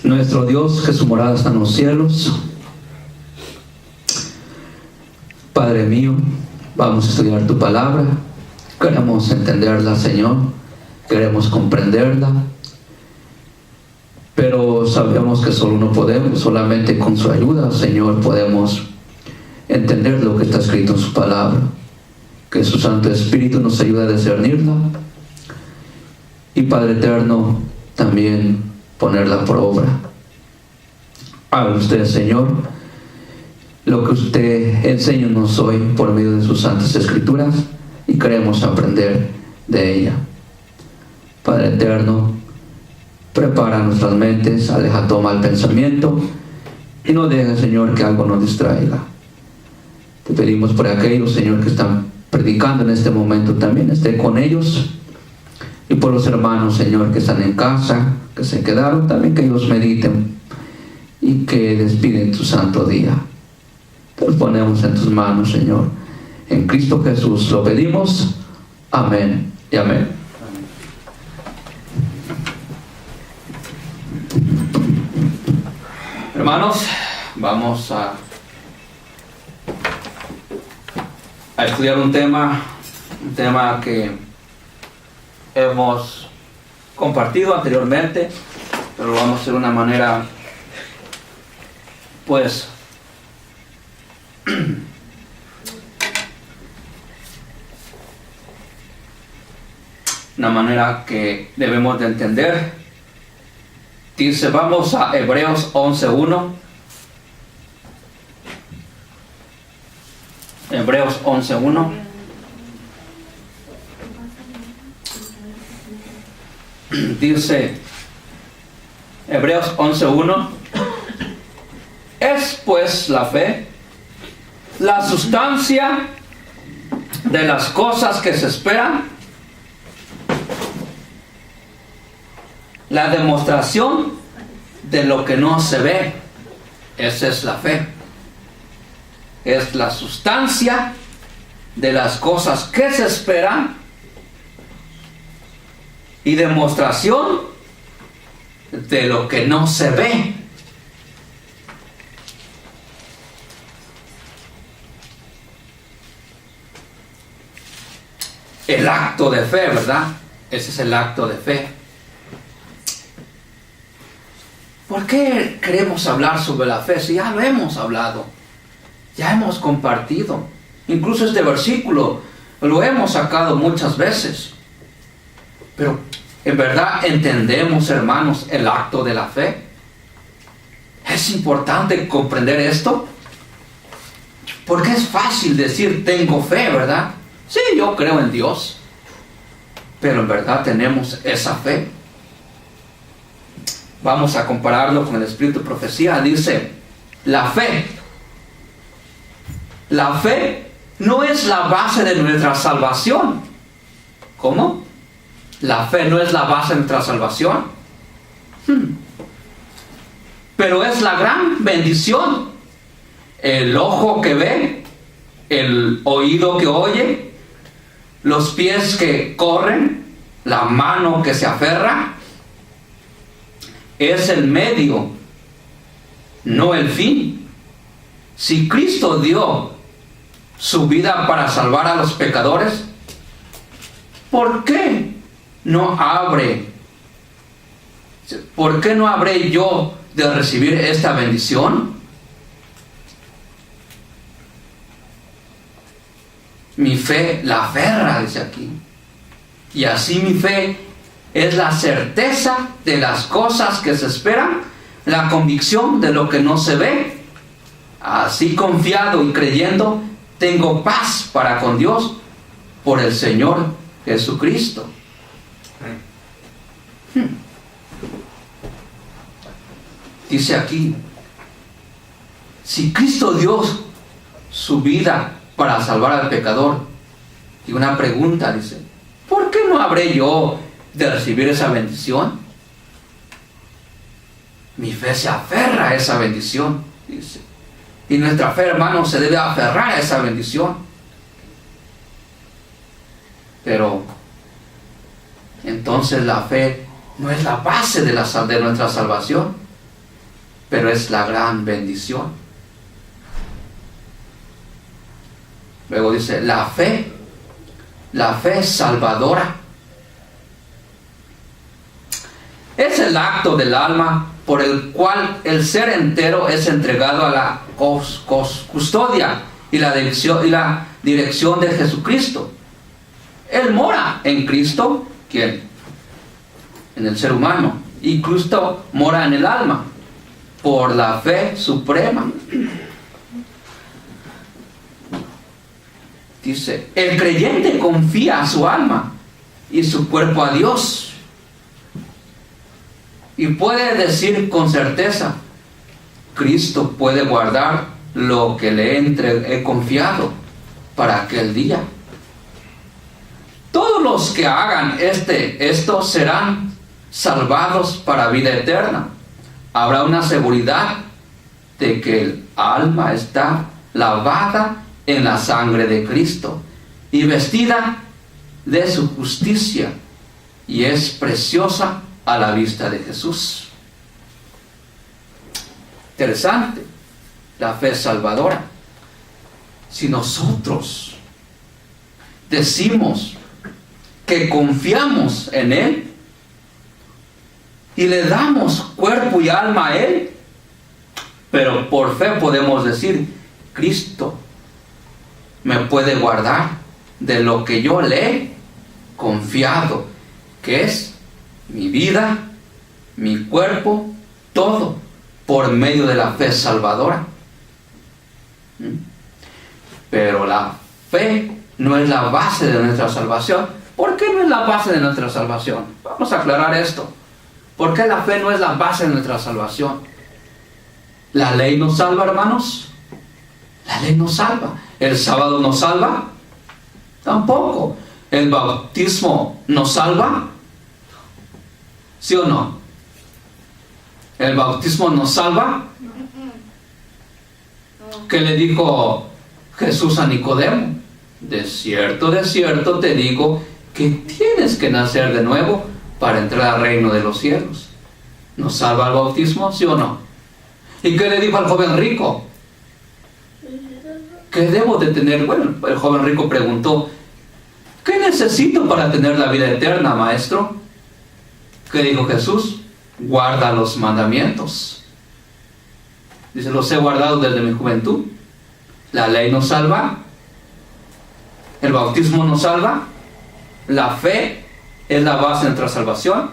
Nuestro Dios, que su morada está en los cielos. Padre mío, vamos a estudiar tu palabra. Queremos entenderla, Señor. Queremos comprenderla. Pero sabemos que solo no podemos. Solamente con su ayuda, Señor, podemos entender lo que está escrito en su palabra. Que su Santo Espíritu nos ayude a discernirla. Y Padre eterno, también ponerla por obra. Hable usted, Señor, lo que usted enséñanos hoy por medio de sus santas escrituras, y queremos aprender de ella. Padre eterno, prepara nuestras mentes, aleja todo mal pensamiento y no deje, Señor, que algo nos distraiga. Te pedimos por aquellos, Señor, que están predicando en este momento, también esté con ellos. Y por los hermanos, Señor, que están en casa, que se quedaron, también que ellos mediten y que despiden tu santo día. Te los ponemos en tus manos, Señor. En Cristo Jesús lo pedimos. Amén y amén. Hermanos, vamos a estudiar un tema que hemos compartido anteriormente, pero lo vamos a hacer de una manera, pues, una manera que debemos de entender. Dice, vamos a Hebreos 11:1. Hebreos 11:1. Dice Hebreos 11:1: es pues la fe la sustancia de las cosas que se esperan, la demostración de lo que no se ve. Esa es la fe. Es la sustancia de las cosas que se esperan y demostración de lo que no se ve. El acto de fe, ¿verdad? Ese es el acto de fe. ¿Por qué queremos hablar sobre la fe? Si ya lo hemos hablado, ya hemos compartido. Incluso este versículo lo hemos sacado muchas veces. Pero en verdad entendemos, hermanos, el acto de la fe. Es importante comprender esto, porque es fácil decir tengo fe, ¿verdad? Sí, yo creo en Dios, pero en verdad tenemos esa fe. Vamos a compararlo con el espíritu de profecía. Dice, la fe no es la base de nuestra salvación. ¿Cómo? La fe no es la base de nuestra salvación. Pero es la gran bendición. El ojo que ve, el oído que oye, los pies que corren, la mano que se aferra. Es el medio, no el fin. Si Cristo dio su vida para salvar a los pecadores, ¿por qué no habré yo de recibir esta bendición? Mi fe la aferra, dice aquí. Y así mi fe es la certeza de las cosas que se esperan, la convicción de lo que no se ve. Así confiado y creyendo, tengo paz para con Dios por el Señor Jesucristo. Dice aquí, si Cristo dio su vida para salvar al pecador, y una pregunta dice, ¿por qué no habré yo de recibir esa bendición? Mi fe se aferra a esa bendición, dice. Y nuestra fe, hermanos, se debe aferrar a esa bendición. Pero entonces la fe no es la base de nuestra salvación, pero es la gran bendición. Luego dice, la fe es salvadora. Es el acto del alma por el cual el ser entero es entregado a la custodia y la dirección de Jesucristo. Él mora en Cristo, ¿quién? En el ser humano. Y Cristo mora en el alma por la fe suprema. Dice, el creyente confía su alma y su cuerpo a Dios. Y puede decir con certeza, Cristo puede guardar lo que le he confiado para aquel día. Todos los que hagan esto serán salvados para vida eterna. Habrá una seguridad de que el alma está lavada en la sangre de Cristo y vestida de su justicia, y es preciosa a la vista de Jesús. Interesante, la fe salvadora. Si nosotros decimos que confiamos en Él y le damos cuerpo y alma a Él, pero por fe podemos decir, Cristo me puede guardar de lo que yo le he confiado, que es mi vida, mi cuerpo, todo, por medio de la fe salvadora. Pero la fe no es la base de nuestra salvación. ¿Por qué no es la base de nuestra salvación? Vamos a aclarar esto. ¿Por qué la fe no es la base de nuestra salvación? ¿La ley nos salva, hermanos? La ley nos salva. ¿El sábado nos salva? Tampoco. ¿El bautismo nos salva? ¿Sí o no? ¿El bautismo nos salva? ¿Qué le dijo Jesús a Nicodemo? De cierto te digo que tienes que nacer de nuevo para entrar al reino de los cielos. ¿Nos salva el bautismo? ¿Sí o no? ¿Y qué le dijo al joven rico? ¿Qué debo de tener? Bueno, el joven rico preguntó, ¿qué necesito para tener la vida eterna, maestro? ¿Qué dijo Jesús? Guarda los mandamientos. Dice, los he guardado desde mi juventud. La ley nos salva. El bautismo nos salva. La fe es la base de nuestra salvación.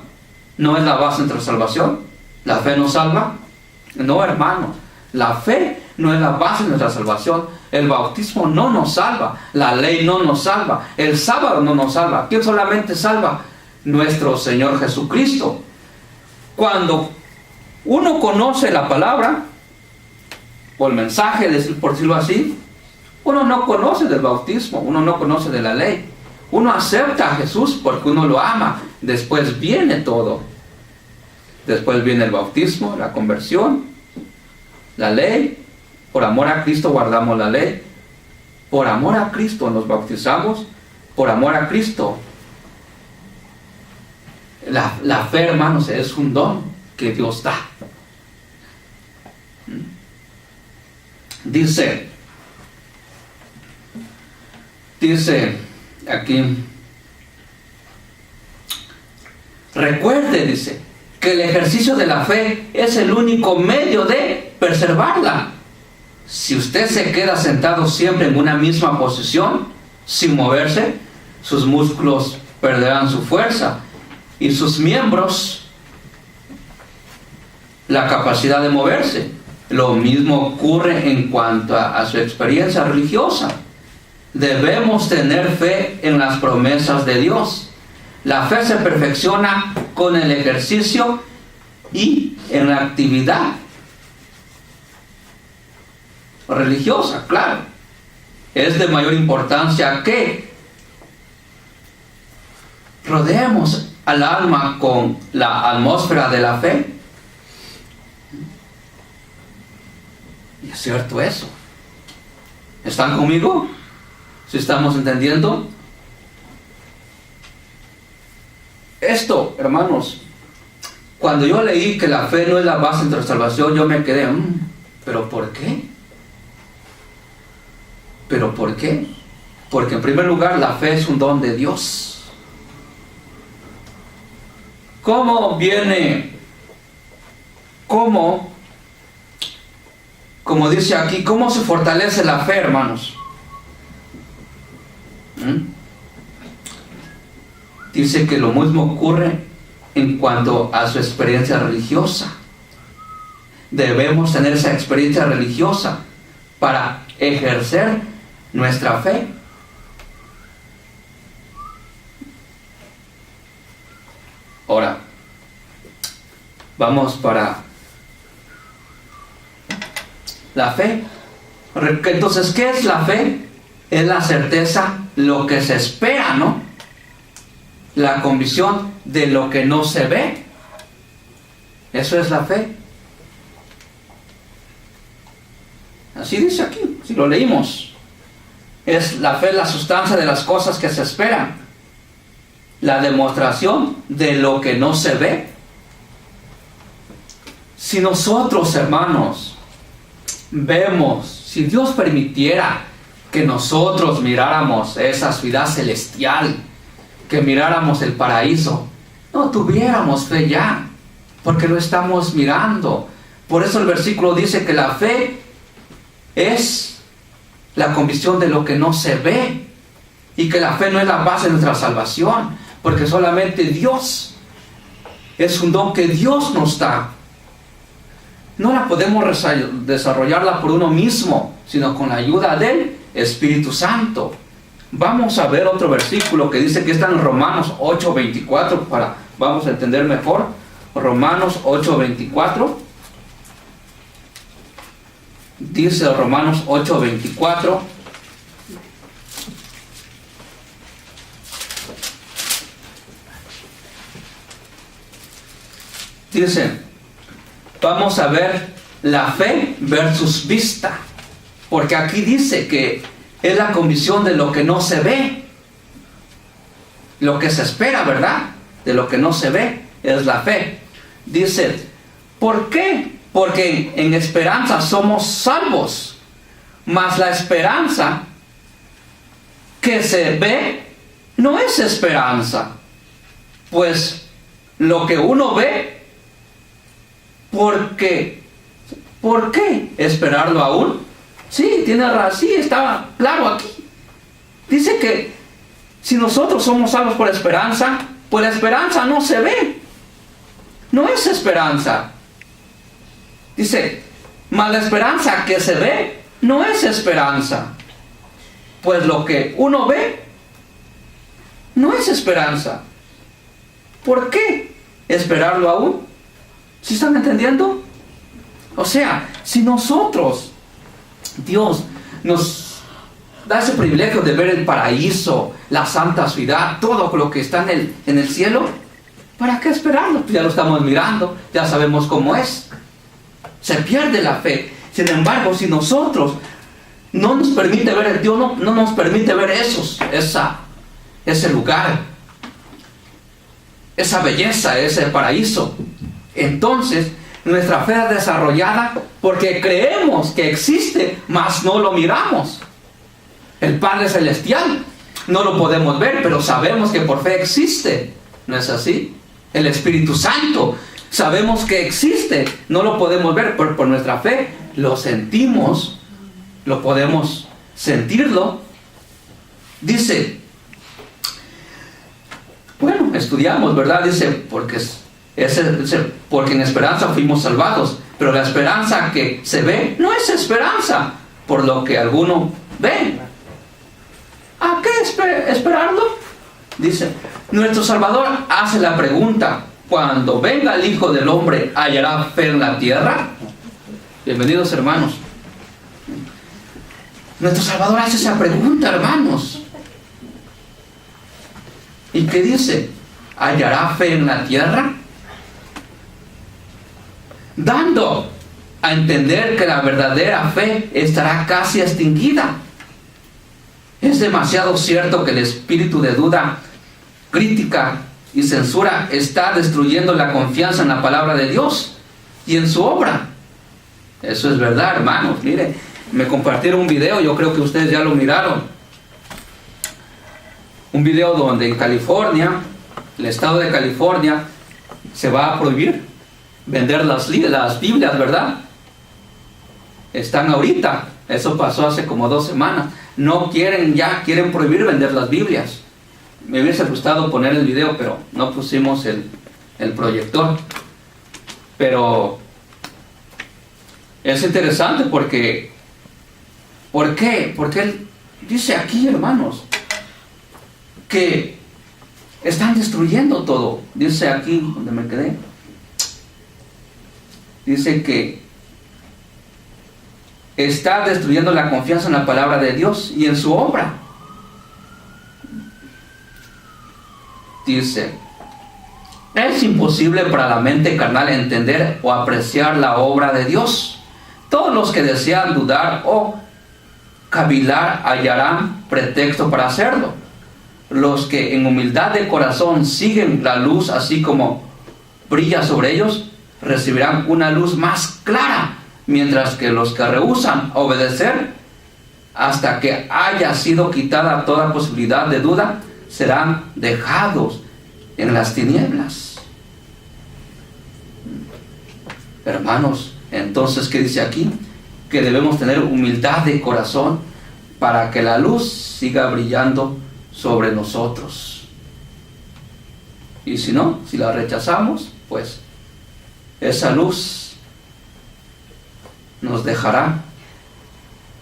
¿No es la base de nuestra salvación? ¿La fe nos salva? No, hermano. La fe no es la base de nuestra salvación. El bautismo no nos salva. La ley no nos salva. El sábado no nos salva. ¿Quién solamente salva? Nuestro Señor Jesucristo. Cuando uno conoce la palabra, o el mensaje, por decirlo así, uno no conoce del bautismo, uno no conoce de la ley. Uno acepta a Jesús porque uno lo ama. Después viene todo. Después viene el bautismo, la conversión, la ley. Por amor a Cristo guardamos la ley. Por amor a Cristo nos bautizamos. Por amor a Cristo. La fe, hermanos, es un don que Dios da. Dice aquí, recuerde, dice, que el ejercicio de la fe es el único medio de preservarla. Si usted se queda sentado siempre en una misma posición, sin moverse, sus músculos perderán su fuerza y sus miembros la capacidad de moverse. Lo mismo ocurre en cuanto a su experiencia religiosa. Debemos tener fe en las promesas de Dios. La fe se perfecciona con el ejercicio y en la actividad religiosa, claro. Es de mayor importancia que rodeemos al alma con la atmósfera de la fe. Y es cierto eso. ¿Están conmigo? ¿Sí estamos entendiendo? esto, hermanos, cuando yo leí que la fe no es la base de nuestra salvación, yo me quedé, ¿pero por qué? ¿Pero por qué? Porque en primer lugar la fe es un don de Dios. ¿Cómo viene? ¿Cómo? Como dice aquí, ¿cómo se fortalece la fe, hermanos? Dice que lo mismo ocurre en cuanto a su experiencia religiosa. Debemos tener esa experiencia religiosa para ejercer nuestra fe. Ahora, vamos para la fe. Entonces, ¿qué es la fe? Es la certeza, lo que se espera, ¿no? La convicción de lo que no se ve. Eso es la fe. Así dice aquí, si lo leímos. Es la fe, la sustancia de las cosas que se esperan. La demostración de lo que no se ve. Si nosotros, hermanos, vemos, si Dios permitiera que nosotros miráramos esa ciudad celestial, que miráramos el paraíso, no tuviéramos fe ya, porque lo estamos mirando. Por eso el versículo dice que la fe es la convicción de lo que no se ve, y que la fe no es la base de nuestra salvación, porque solamente Dios es un don que Dios nos da. No la podemos desarrollarla por uno mismo, sino con la ayuda del Espíritu Santo. Vamos a ver otro versículo que dice que está en Romanos 8:24, vamos a entender mejor. Romanos 8:24. Dice Romanos 8:24. Dice, vamos a ver la fe versus vista, porque aquí dice que es la convicción de lo que no se ve, lo que se espera, ¿verdad? De lo que no se ve es la fe. Dice, ¿por qué? Porque en esperanza somos salvos, mas la esperanza que se ve no es esperanza, pues lo que uno ve, ¿por qué esperarlo aún? Sí, tiene razón, sí, estaba claro aquí. Dice que si nosotros somos salvos por esperanza, pues la esperanza no se ve, no es esperanza. Dice, mas la esperanza que se ve no es esperanza, pues lo que uno ve no es esperanza. ¿Por qué esperarlo aún? ¿Sí están entendiendo? O sea, si nosotros, Dios nos da ese privilegio de ver el paraíso, la santa ciudad, todo lo que está en el cielo, ¿para qué esperarlo? Pues ya lo estamos mirando, ya sabemos cómo es. Se pierde la fe. Sin embargo, si nosotros no nos permite ver, Dios no nos permite ver ese lugar, esa belleza, ese paraíso, entonces nuestra fe es desarrollada porque creemos que existe, mas no lo miramos. El Padre Celestial no lo podemos ver, pero sabemos que por fe existe. ¿No es así? El Espíritu Santo, sabemos que existe, no lo podemos ver, pero por nuestra fe lo sentimos, lo podemos sentirlo. Dice, bueno, estudiamos, ¿verdad? Dice, porque en esperanza fuimos salvados, pero la esperanza que se ve no es esperanza por lo que alguno ve. ¿A qué esperarlo? Dice, nuestro Salvador hace la pregunta, cuando venga el Hijo del Hombre, ¿hallará fe en la tierra? Bienvenidos, hermanos. Nuestro Salvador hace esa pregunta, hermanos. ¿Y qué dice? ¿Hallará fe en la tierra? Dando a entender que la verdadera fe estará casi extinguida. Es demasiado cierto que el espíritu de duda, crítica y censura está destruyendo la confianza en la palabra de Dios y en su obra. Eso es verdad, hermanos. Mire, me compartieron un video, yo creo que ustedes ya lo miraron. Un video donde en California, el estado de California, se va a prohibir vender las Biblias, ¿verdad? Están ahorita, eso pasó hace como 2 semanas. No quieren quieren prohibir vender las Biblias. Me hubiese gustado poner el video, pero no pusimos el proyector. Pero es interesante porque, ¿por qué? Porque él dice aquí, hermanos, que están destruyendo todo. Dice aquí, donde me quedé, dice que está destruyendo la confianza en la palabra de Dios y en su obra. Dice, es imposible para la mente carnal entender o apreciar la obra de Dios. Todos los que desean dudar o cavilar hallarán pretexto para hacerlo. Los que en humildad de corazón siguen la luz así como brilla sobre ellos, recibirán una luz más clara, mientras que los que rehúsan obedecer hasta que haya sido quitada toda posibilidad de duda, serán dejados en las tinieblas. Hermanos, entonces, ¿qué dice aquí? Que debemos tener humildad de corazón para que la luz siga brillando sobre nosotros. Y si no, si la rechazamos, pues esa luz nos dejará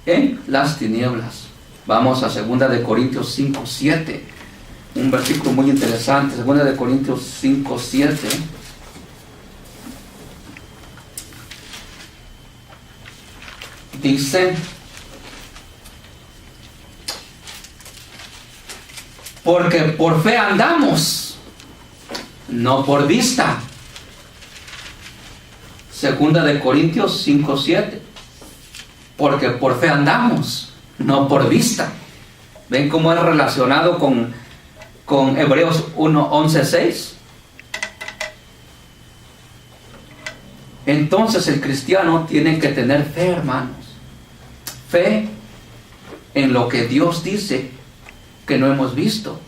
en las tinieblas. Vamos a 2 Corintios 5:7, un versículo muy interesante. 2 Corintios 5:7. Dice, porque por fe andamos, no por vista. 2 Corintios 5:7. Porque por fe andamos, no por vista. ¿Ven cómo es relacionado con Hebreos 1:11-6? Entonces el cristiano tiene que tener fe, hermanos. Fe en lo que Dios dice que no hemos visto.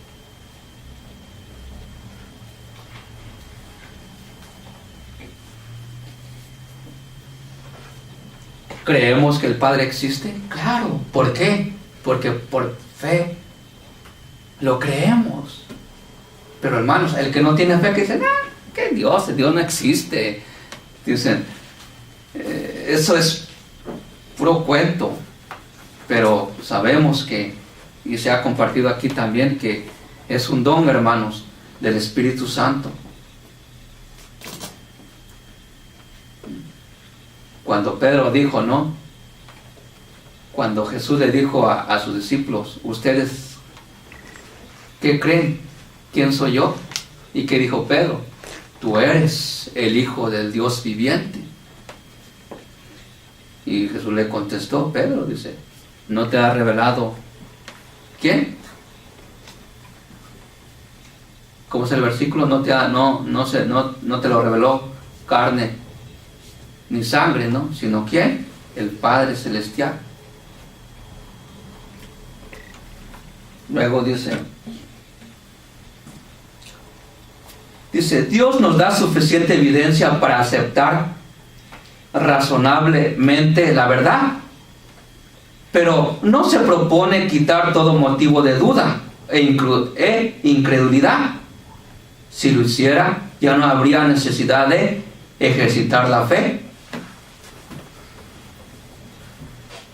¿Creemos que el Padre existe? Claro. ¿Por qué? Porque por fe lo creemos. Pero hermanos, el que no tiene fe, que dice, ¿qué Dios? Dios no existe. Dicen, eso es puro cuento. Pero sabemos que, y se ha compartido aquí también, que es un don, hermanos, del Espíritu Santo. Cuando Pedro dijo, ¿no? Cuando Jesús le dijo a sus discípulos, ¿ustedes qué creen? ¿Quién soy yo? ¿Y qué dijo Pedro? Tú eres el Hijo del Dios viviente. Y Jesús le contestó, Pedro, dice, ¿no te ha revelado quién? ¿Cómo es el versículo? No te lo reveló carne ni sangre, ¿no? Sino ¿quién? El Padre Celestial. Luego dice, Dios nos da suficiente evidencia para aceptar razonablemente la verdad, pero no se propone quitar todo motivo de duda e incredulidad. Si lo hiciera, ya no habría necesidad de ejercitar la fe,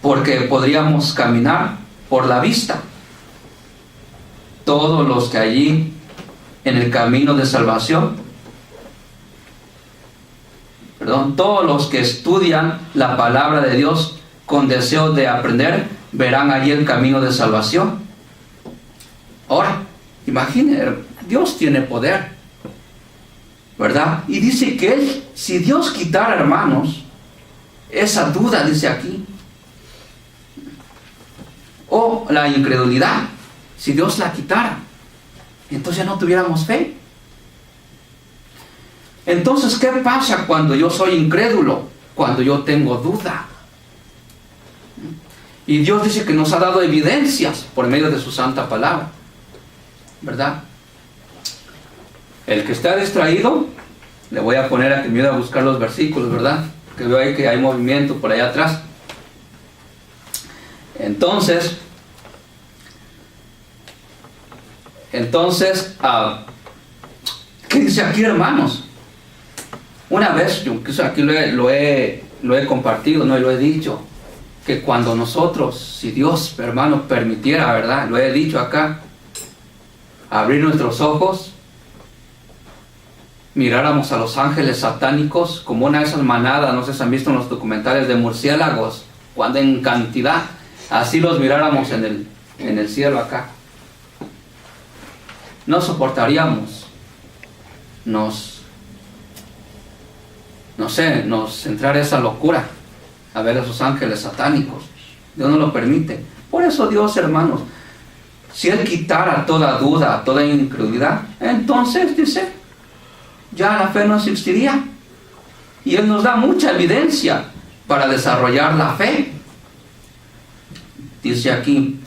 porque podríamos caminar por la vista. Todos los que allí en el camino de salvación, todos los que estudian la palabra de Dios con deseo de aprender, verán allí el camino de salvación. Ahora, imaginen, Dios tiene poder, ¿verdad? Y dice que Él, si Dios quitara, hermanos, esa duda, dice aquí, o la incredulidad, si Dios la quitara, entonces ya no tuviéramos fe. Entonces, ¿qué pasa cuando yo soy incrédulo? Cuando yo tengo duda. Y Dios dice que nos ha dado evidencias por medio de su santa palabra, ¿verdad? El que está distraído, le voy a poner a que me ayude a buscar los versículos, ¿verdad? Que veo ahí que hay movimiento por allá atrás. Entonces, ¿qué dice aquí, hermanos? Una vez, yo aquí lo he compartido, ¿no? Y lo he dicho, que cuando nosotros, si Dios, hermano, permitiera, ¿verdad? Lo he dicho acá, abrir nuestros ojos, miráramos a los ángeles satánicos como una de esas manadas, no sé si han visto en los documentales de murciélagos, cuando en cantidad, así los miráramos en el cielo acá. No soportaríamos, nos entrar esa locura a ver a esos ángeles satánicos. Dios no lo permite. Por eso Dios, hermanos, si Él quitara toda duda, toda incredulidad, entonces dice, ya la fe no existiría. Y Él nos da mucha evidencia para desarrollar la fe. Dice aquí,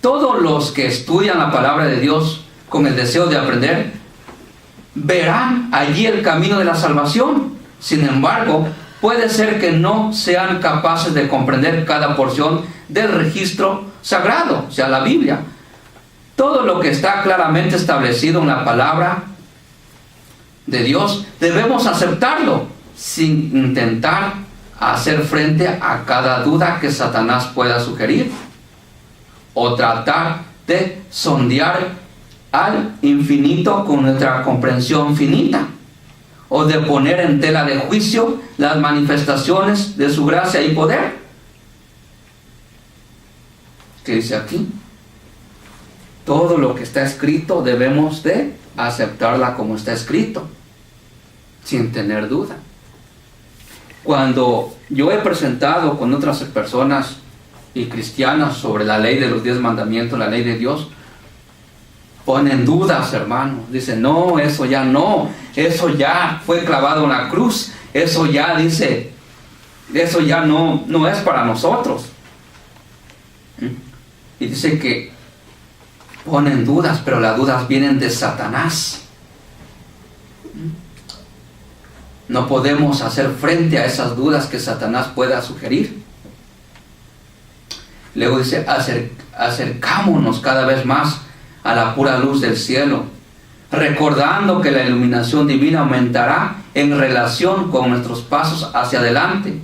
todos los que estudian la palabra de Dios con el deseo de aprender, verán allí el camino de la salvación. Sin embargo, puede ser que no sean capaces de comprender cada porción del registro sagrado, o sea, la Biblia. Todo lo que está claramente establecido en la palabra de Dios, debemos aceptarlo sin intentar hacer frente a cada duda que Satanás pueda sugerir o tratar de sondear al infinito con nuestra comprensión finita, o de poner en tela de juicio las manifestaciones de su gracia y poder. ¿Qué dice aquí? Todo lo que está escrito debemos de aceptarla como está escrito, sin tener duda. Cuando yo he presentado con otras personas y cristianas sobre la ley de los 10 mandamientos, la ley de Dios, ponen dudas, hermanos. Dicen, no, eso ya no. Eso ya fue clavado en la cruz. Eso ya, dice, eso ya no es para nosotros. Y dice que ponen dudas, pero las dudas vienen de Satanás. No podemos hacer frente a esas dudas que Satanás pueda sugerir. Luego dice, acercámonos cada vez más a la pura luz del cielo, recordando que la iluminación divina aumentará en relación con nuestros pasos hacia adelante,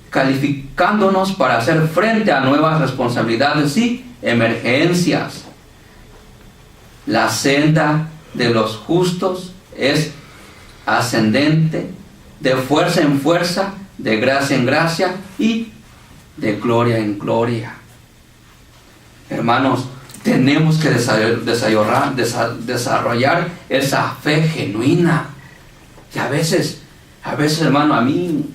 calificándonos para hacer frente a nuevas responsabilidades y emergencias. La senda de los justos es ascendente, de fuerza en fuerza, de gracia en gracia y de gloria en gloria. Hermanos, tenemos que desarrollar esa fe genuina. Y a veces, hermano, a mí,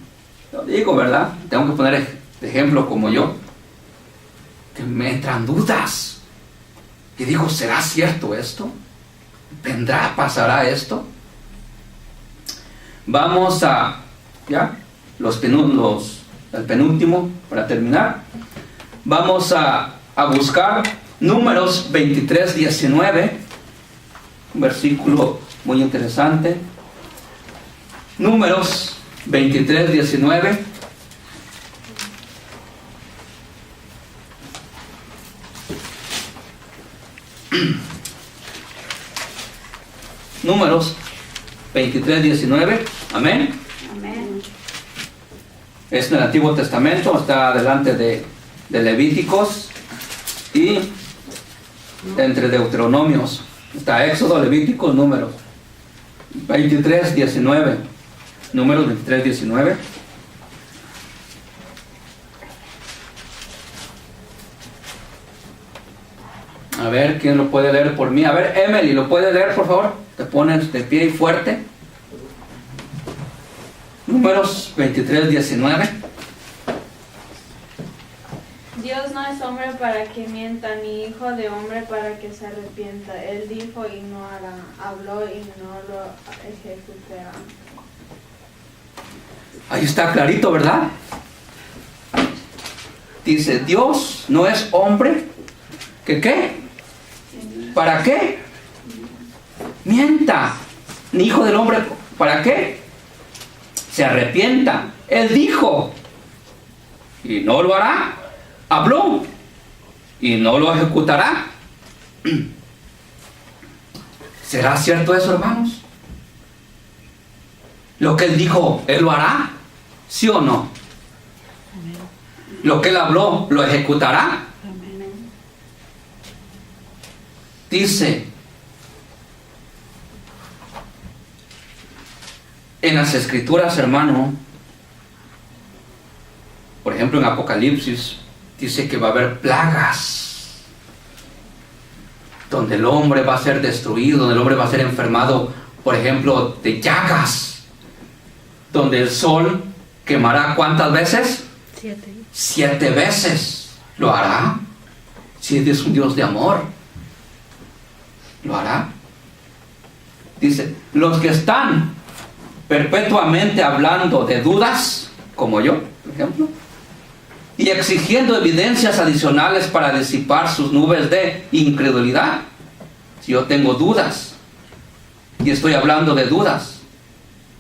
lo digo, ¿verdad? Tengo que poner de ejemplo como yo, que me entran dudas. Y digo, ¿será cierto esto? ¿Pasará esto? Vamos a, ya, el penúltimo, para terminar. Vamos a buscar Números 23:19, un versículo muy interesante. Números 23:19. Números 23:19. Amén. Amén. Es en el Antiguo Testamento, está delante de Levíticos y entre Deuteronomios. Está Éxodo, Levíticos, Números 23:19. Números 23:19. A ver, ¿quién lo puede leer por mí? A ver, Emily, ¿lo puede leer, por favor? Te pones de pie y fuerte. Números 23:19. Dios no es hombre para que mienta, ni hijo de hombre para que se arrepienta. Él dijo y no hará, habló y no lo ejecutará. Ahí está clarito, ¿verdad? Dice, Dios no es hombre, ¿que qué? ¿Para qué? Mienta. Ni hijo del hombre, ¿para qué? Se arrepienta. Él dijo y no lo hará. Habló y no lo ejecutará. ¿Será cierto eso, hermanos? Lo que él dijo, él lo hará, ¿sí o no? Lo que él habló, lo ejecutará. Dice en las escrituras, hermano, por ejemplo en Apocalipsis, dice que va a haber plagas, donde el hombre va a ser destruido, donde el hombre va a ser enfermado, por ejemplo, de llagas, donde el sol quemará ¿cuántas veces? 7 veces. ¿Lo hará? Si es un Dios de amor, ¿lo hará? Dice, los que están perpetuamente hablando de dudas, como yo, por ejemplo, y exigiendo evidencias adicionales para disipar sus nubes de incredulidad. Si yo tengo dudas y estoy hablando de dudas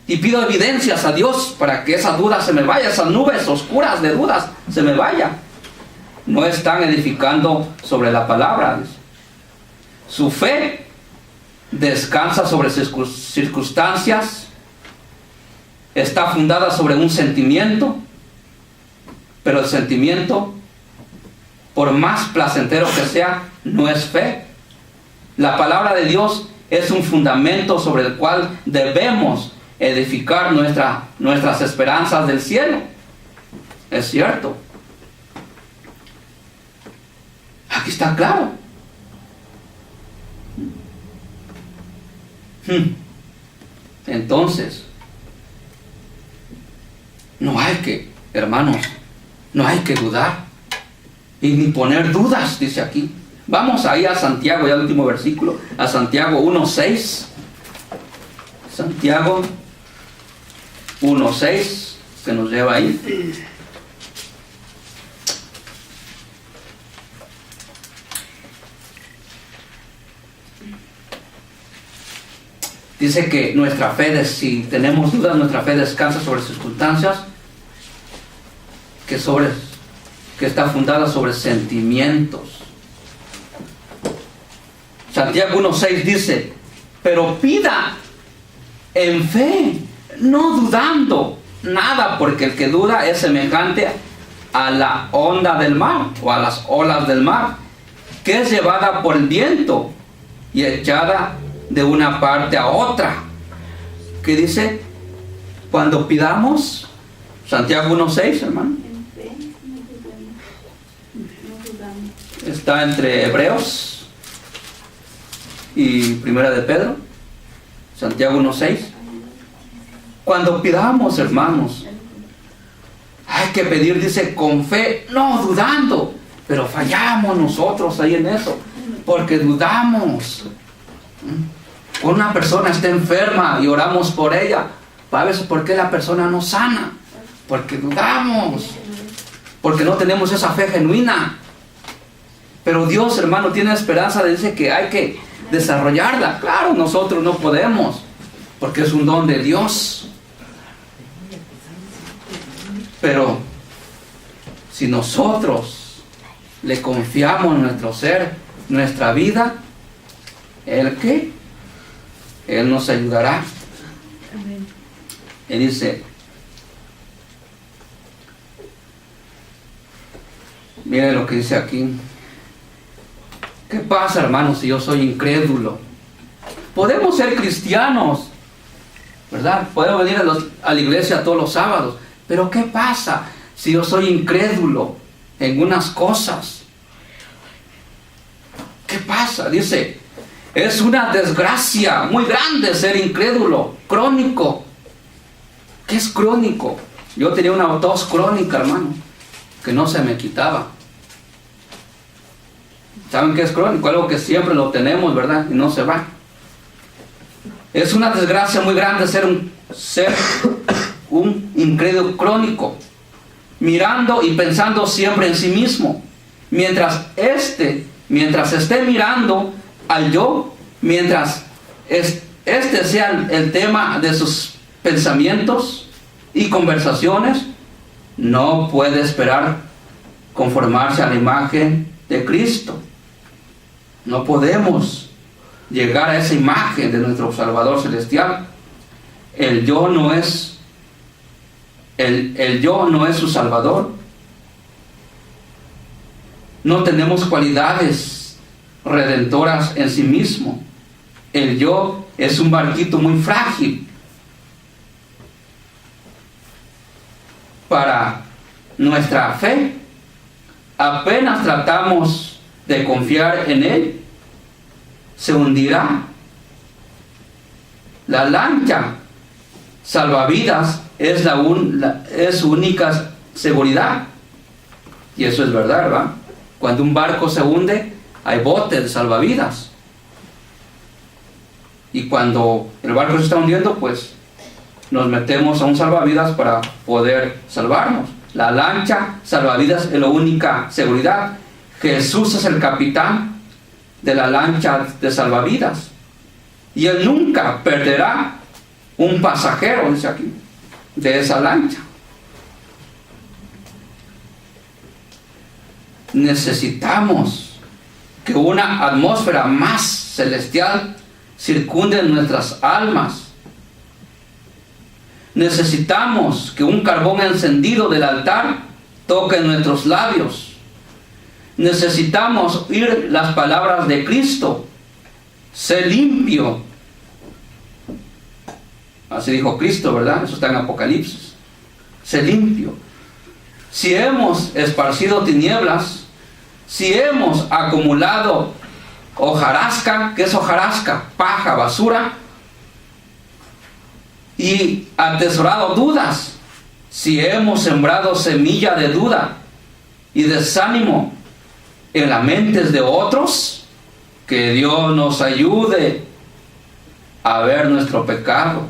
y pido evidencias a Dios para que esa duda se me vaya, esas nubes oscuras de dudas se me vaya, no están edificando sobre la palabra. Su fe descansa sobre circunstancias, está fundada sobre un sentimiento, pero el sentimiento, por más placentero que sea, no es fe. La palabra de Dios es un fundamento sobre el cual debemos edificar nuestras esperanzas del cielo. Es cierto. Aquí está claro. Entonces, no hay que, hermanos, no hay que dudar y ni poner dudas, dice aquí. Vamos ahí a Santiago, ya el último versículo, a Santiago 1:6. Santiago 1:6 se nos lleva ahí. Dice que nuestra fe, si tenemos dudas, nuestra fe descansa sobre circunstancias que está fundada sobre sentimientos. Santiago 1:6 dice, pero pida en fe, no dudando nada, porque el que duda es semejante a la onda del mar o a las olas del mar, que es llevada por el viento y echada de una parte a otra. ¿Qué dice? Cuando pidamos, Santiago 1:6, hermano. Está entre Hebreos y Primera de Pedro, Santiago 1:6. Cuando pidamos, hermanos, hay que pedir, dice, con fe, no dudando, pero fallamos nosotros ahí en eso, porque dudamos. Cuando una persona está enferma y oramos por ella, ¿sabes por qué la persona no sana? Porque dudamos, porque no tenemos esa fe genuina. Pero Dios, hermano, tiene esperanza, dice que hay que desarrollarla. Claro, nosotros no podemos, porque es un don de Dios. Pero si nosotros le confiamos nuestro ser, nuestra vida, ¿Él qué? Él nos ayudará. Amén. Él dice, miren lo que dice aquí. ¿Qué pasa, hermanos, si yo soy incrédulo? Podemos ser cristianos, ¿verdad? Podemos venir a la iglesia todos los sábados, pero ¿qué pasa si yo soy incrédulo en unas cosas? ¿Qué pasa? Dice, es una desgracia muy grande ser incrédulo, crónico. ¿Qué es crónico? Yo tenía una tos crónica, hermano, que no se me quitaba. ¿Saben qué es crónico? Algo que siempre lo tenemos, ¿verdad? Y no se va. Es una desgracia muy grande ser un incrédulo crónico, mirando y pensando siempre en sí mismo. Mientras esté mirando al yo, mientras este sea el tema de sus pensamientos y conversaciones, no puede esperar conformarse a la imagen de Cristo. No podemos llegar a esa imagen de nuestro Salvador celestial. El yo no es su Salvador. No tenemos cualidades redentoras en sí mismo. El yo es un barquito muy frágil para nuestra fe. Apenas tratamos de confiar en él, se hundirá. La lancha salvavidas es su única seguridad. Y eso es verdad, ¿verdad? Cuando un barco se hunde, hay botes de salvavidas. Y cuando el barco se está hundiendo, pues nos metemos a un salvavidas para poder salvarnos. La lancha salvavidas es la única seguridad. Jesús es el capitán de la lancha de salvavidas. Y él nunca perderá un pasajero, dice aquí, de esa lancha. Necesitamos que una atmósfera más celestial circunde nuestras almas. Necesitamos que un carbón encendido del altar toque nuestros labios. Necesitamos oír las palabras de Cristo. Sé limpio. Así dijo Cristo, ¿verdad? Eso está en Apocalipsis. Sé limpio. Si hemos esparcido tinieblas, si hemos acumulado hojarasca, ¿qué es hojarasca? Paja, basura. Y atesorado dudas, si hemos sembrado semilla de duda y desánimo en las mentes de otros, que Dios nos ayude a ver nuestro pecado.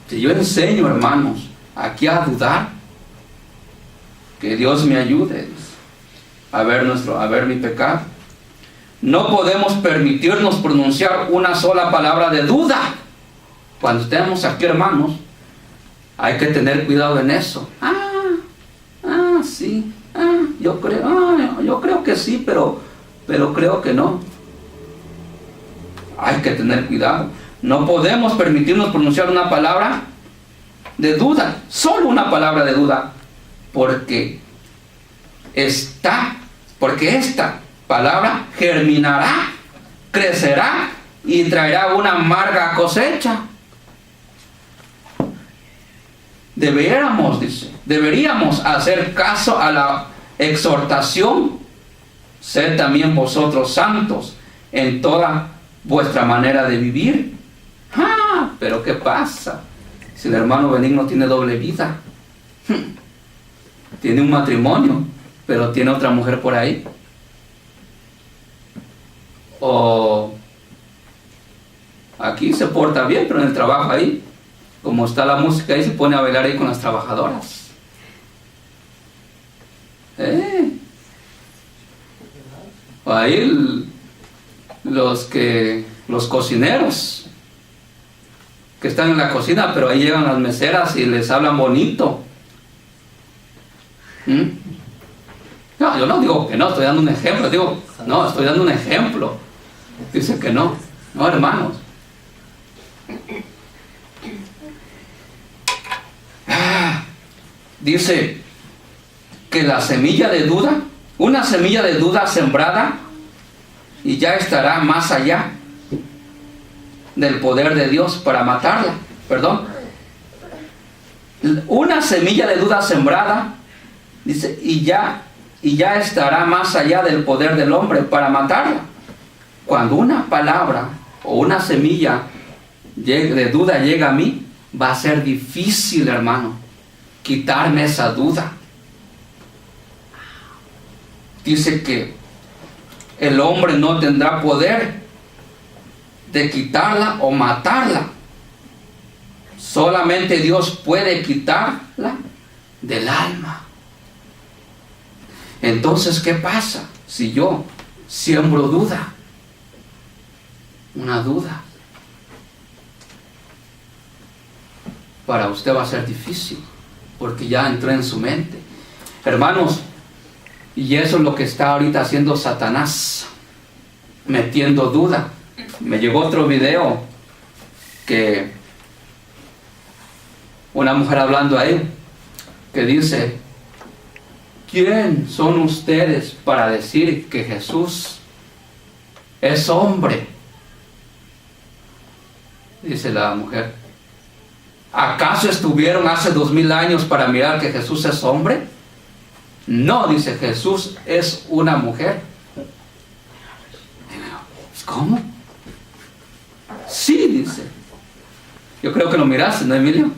Si yo enseño, hermanos, aquí a dudar, que Dios me ayude a ver mi pecado. No podemos permitirnos pronunciar una sola palabra de duda. Cuando estemos aquí, hermanos, hay que tener cuidado en eso. Sí, yo creo que sí, pero creo que no. Hay que tener cuidado. No podemos permitirnos pronunciar una palabra de duda, solo una palabra de duda, porque esta palabra germinará, crecerá y traerá una amarga cosecha. Deberíamos hacer caso a la exhortación. Sed también vosotros santos en toda vuestra manera de vivir. Pero ¿qué pasa? Si el hermano Benigno tiene doble vida, tiene un matrimonio, pero tiene otra mujer por ahí, o aquí se porta bien, pero en el trabajo ahí, como está la música ahí, se pone a bailar ahí con las trabajadoras. Ahí los cocineros que están en la cocina, pero ahí llegan las meseras y les hablan bonito. No, yo no digo que no, estoy dando un ejemplo. Estoy dando un ejemplo. Dice que no. No, hermanos. Dice que la semilla de duda, una semilla de duda sembrada, y ya estará más allá del poder de Dios para matarla. Una semilla de duda sembrada, dice, y ya estará más allá del poder del hombre para matarla. Cuando una palabra o una semilla de duda llega a mí, va a ser difícil, hermano, quitarme esa duda. Dice que el hombre no tendrá poder de quitarla o matarla. Solamente Dios puede quitarla del alma. Entonces, ¿qué pasa si yo siembro duda? Una duda. Para usted va a ser difícil, porque ya entró en su mente. Hermanos, y eso es lo que está ahorita haciendo Satanás, metiendo duda. Me llegó otro video que una mujer hablando a él, que dice: ¿quién son ustedes para decir que Jesús es hombre? Dice la mujer: ¿acaso estuvieron hace 2000 años para mirar que Jesús es hombre? No, dice, Jesús es una mujer. ¿Cómo? Sí, dice. Yo creo que lo miraste, ¿no, Emilio?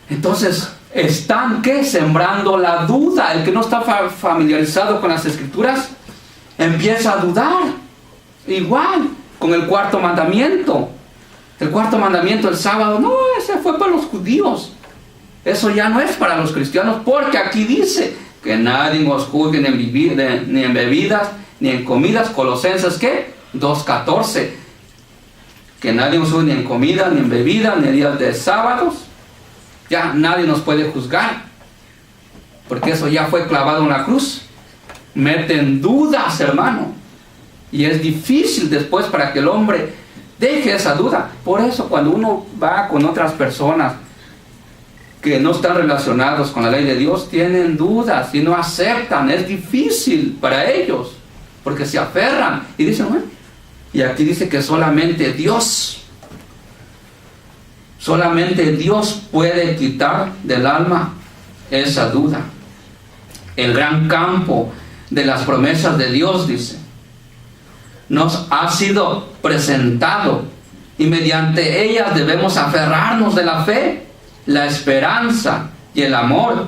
Entonces, están, ¿qué? Sembrando la duda. El que no está familiarizado con las Escrituras empieza a dudar. Igual con el cuarto mandamiento. El cuarto mandamiento el sábado, no, ese fue para los judíos. Eso ya no es para los cristianos, porque aquí dice que nadie os juzgue ni en bebidas, ni en comidas. Colosenses, ¿qué? 2:14. Que nadie os juzgue ni en comida, ni en bebida, ni en días de sábados. Ya nadie nos puede juzgar, porque eso ya fue clavado en la cruz. Meten dudas, hermano, y es difícil después para que el hombre deje esa duda. Por eso cuando uno va con otras personas que no están relacionados con la ley de Dios, tienen dudas y no aceptan. Es difícil para ellos, porque se aferran y dicen, bueno, y aquí dice que solamente Dios puede quitar del alma esa duda. El gran campo de las promesas de Dios, dice, nos ha sido presentado, y mediante ellas debemos aferrarnos de la fe, la esperanza y el amor.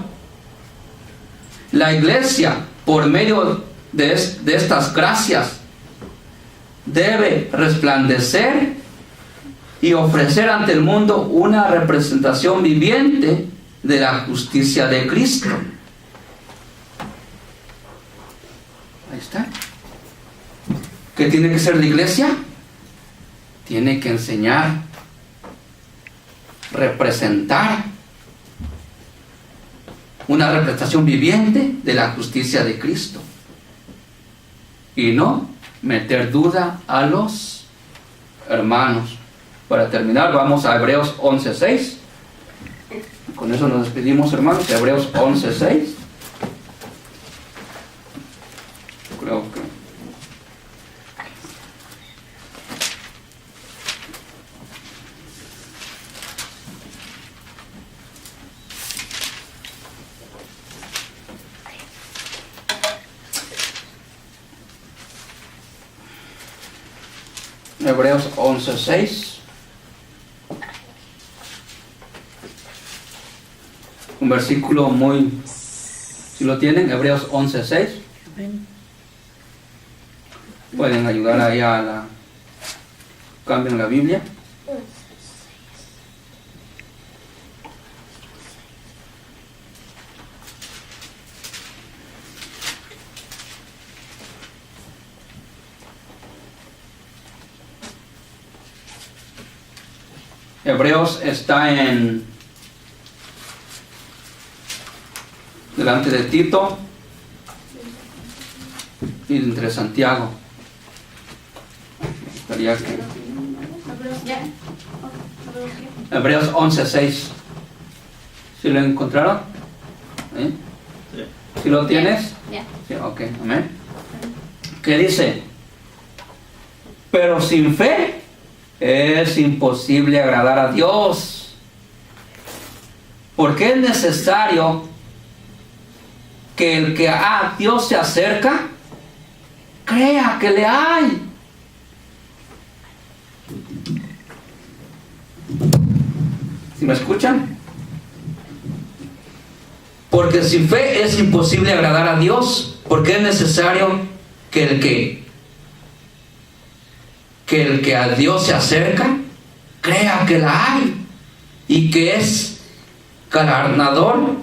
La iglesia, por medio de estas gracias, debe resplandecer y ofrecer ante el mundo una representación viviente de la justicia de Cristo. Ahí está. ¿Qué tiene que ser la iglesia? Tiene que enseñar, representar una representación viviente de la justicia de Cristo, y no meter duda a los hermanos. Para terminar, vamos a Hebreos 11:6. Con eso nos despedimos, hermanos. Hebreos 11:6. Creo que Hebreos 11:6. Un versículo muy... Si lo tienen, Hebreos 11:6. Pueden ayudar ahí a la... Cambien la Biblia. Hebreos está delante de Tito y entre Santiago. Hebreos 11:6. ¿Sí lo encontraron? ¿Sí? ¿Sí lo tienes? Sí, ok, amén. ¿Qué dice? Pero sin fe es imposible agradar a Dios, porque es necesario que el que a Dios se acerca crea que le hay. ¿Sí me escuchan? Porque sin fe es imposible agradar a Dios, Porque es necesario que el que a Dios se acerca crea que la hay y que es galardonador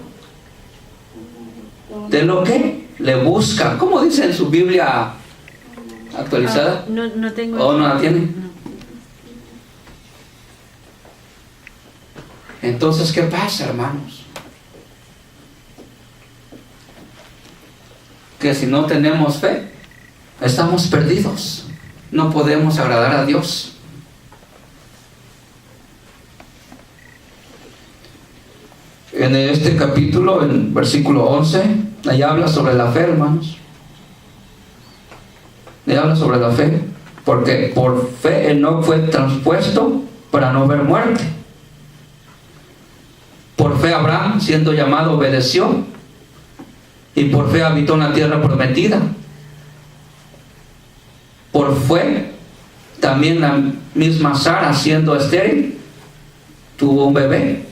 de lo que le busca. ¿Cómo dice en su Biblia actualizada? No tengo. ¿O no la tiene? No. Entonces, ¿qué pasa, hermanos? Que si no tenemos fe, estamos perdidos. No podemos agradar a Dios. En este capítulo, en versículo 11, ahí habla sobre la fe, hermanos. Ahí habla sobre la fe. Porque por fe Enoc fue transpuesto para no ver muerte. Por fe Abraham, siendo llamado, obedeció. Y por fe habitó en la tierra prometida. Por fe también la misma Sara, siendo estéril, tuvo un bebé.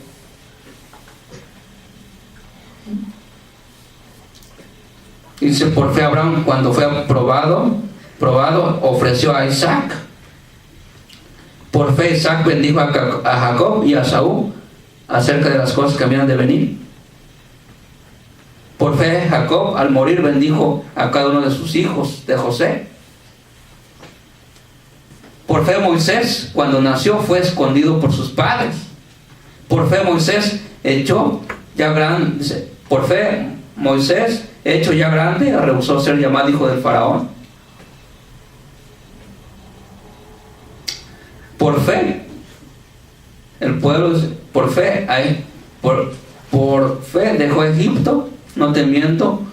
Dice, por fe Abraham, cuando fue probado, ofreció a Isaac. Por fe Isaac bendijo a Jacob y a Saúl acerca de las cosas que habían de venir. Por fe Jacob, al morir, bendijo a cada uno de sus hijos de José. Por fe Moisés, cuando nació, fue escondido por sus padres. Por fe Moisés, por fe Moisés, hecho ya grande, rehusó ser llamado hijo del faraón. Por fe, el pueblo, por fe dejó Egipto, no temiendo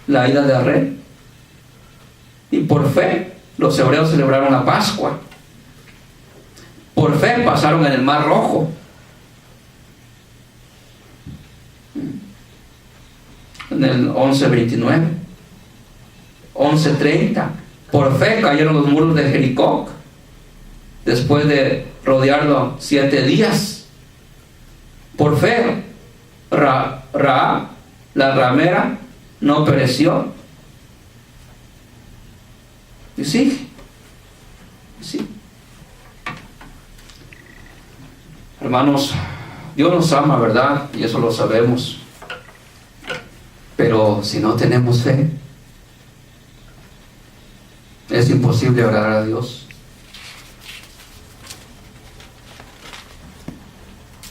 la ira de rey. Y por fe los hebreos celebraron la Pascua. Por fe pasaron en el Mar Rojo. En el 11:29, 11:30. Por fe cayeron los muros de Jericó después de rodearlo 7 días. Por fe Rahab, la ramera, no pereció. Y sí. Hermanos, Dios nos ama, ¿verdad? Y eso lo sabemos. Pero si no tenemos fe, es imposible agradar a Dios.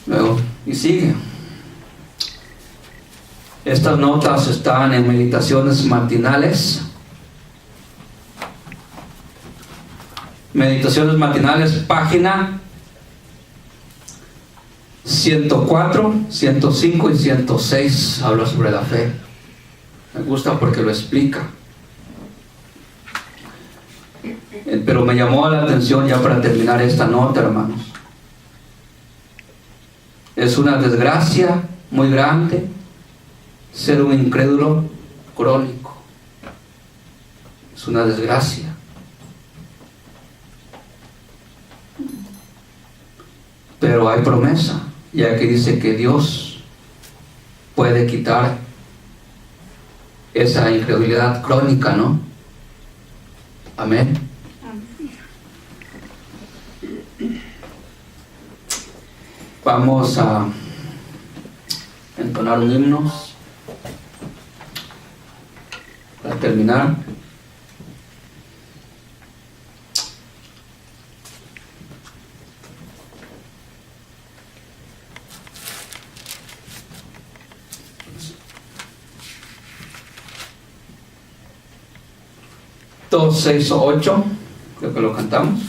Luego, y sigue. Estas notas están en Meditaciones Matinales. Meditaciones Matinales, página 104, 105 y 106. Habla sobre la fe. Me gusta porque lo explica. Pero me llamó la atención, ya para terminar esta nota, hermanos. Es una desgracia muy grande ser un incrédulo crónico. Es una desgracia. Pero hay promesa, ya que dice que Dios puede quitar esa incredulidad crónica, ¿no? Amén. Vamos a entonar un himno para terminar. Dos, 6 o 8, creo que lo cantamos.